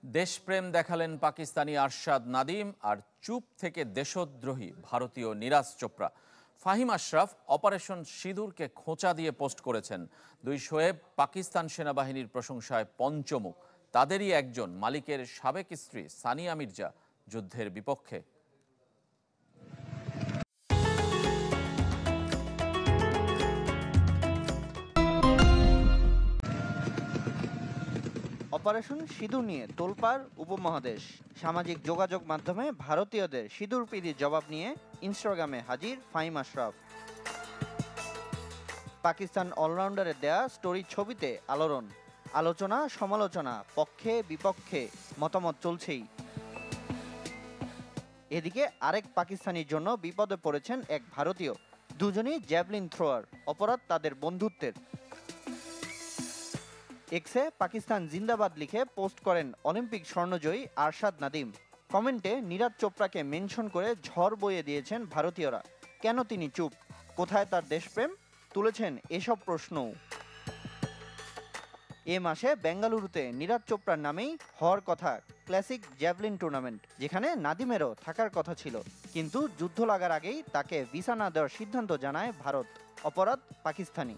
দেশপ্রেম দেখালেন পাকিস্তানি আরশাদ নাদিম, আর চুপ থেকে দেশদ্রোহী ভারতীয় নিরাজ চোপড়া। ফাহিম আশরাফ অপারেশন সিঁদুরকে খোঁচা দিয়ে পোস্ট করেছেন। দুই শোয়েব পাকিস্তান সেনাবাহিনীর প্রশংসায় পঞ্চমুখ। তাদেরই একজন মালিকের সাবেক স্ত্রী সানিয়া মির্জা যুদ্ধের বিপক্ষে। অপারেশন সিঁদুর নিয়ে তোলপাড় উপমহাদেশ। সামাজিক যোগাযোগ মাধ্যমে ভারতীয়দের সিঁদুরপিরির জবাব নিয়ে ইনস্টাগ্রামে হাজির ফাহিম আশরাফ। পাকিস্তান অলরাউন্ডারের দেয়া স্টোরি ছবিতে আলোড়ন, আলোচনা সমালোচনা, পক্ষে বিপক্ষে মতামত চলছেই। এদিকে আরেক পাকিস্তানির জন্য বিপদে পড়েছেন এক ভারতীয়। দুজনই জ্যাভলিন থ্রোয়ার, অপরাধ তাদের বন্ধুত্বের। এক্সে পাকিস্তান জিন্দাবাদ লিখে পোস্ট করেন অলিম্পিক স্বর্ণজয়ী আরশাদ নাদিম। কমেন্টে নিরাজ চোপড়াকে মেনশন করে ঝড় বইয়ে দিয়েছেন ভারতীয়রা। কেন তিনি চুপ? কোথায় তার দেশপ্রেম? তুলেছেন এসব প্রশ্নও। এ মাসে বেঙ্গালুরুতে নিরাজ চোপড়ার নামেই হওয়ার কথা ক্লাসিক জ্যাভলিন টুর্নামেন্ট, যেখানে নাদিমেরও থাকার কথা ছিল। কিন্তু যুদ্ধ লাগার আগেই তাকে ভিসা না দেওয়ার সিদ্ধান্ত জানায় ভারত। অপরাধ পাকিস্তানি।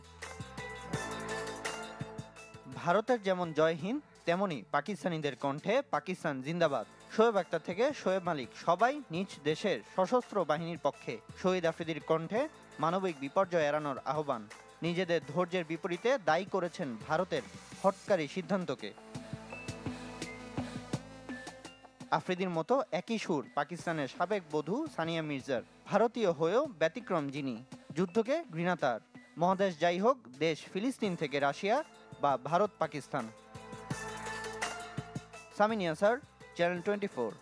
ভারতের যেমন জয় হিন্দ, তেমনি পাকিস্তানিদের কণ্ঠে পাকিস্তান জিন্দাবাদ। শোয়েব আক্তার থেকে শোয়েব মালিক সবাই নিজ দেশের সশস্ত্র বাহিনীর পক্ষে। শহীদ আফ্রিদির কণ্ঠে মানবিক বিপর্যয় এড়ানোর আহ্বান। নিজেদের ধৈর্যের বিপরীতে দায়ী করেছেন ভারতের হঠকারী সিদ্ধান্তকে। আফ্রিদির মতো একই সুর পাকিস্তানের সাবেক বধূ সানিয়া মির্জার। ভারতীয় হয়েও ব্যতিক্রম যিনি। যুদ্ধকে ঘৃণা তার। মহাদেশ যাই হোক, দেশ ফিলিস্তিন থেকে রাশিয়া বা ভারত পাকিস্তান। সামিন ইয়াসার, চ্যানেল 24।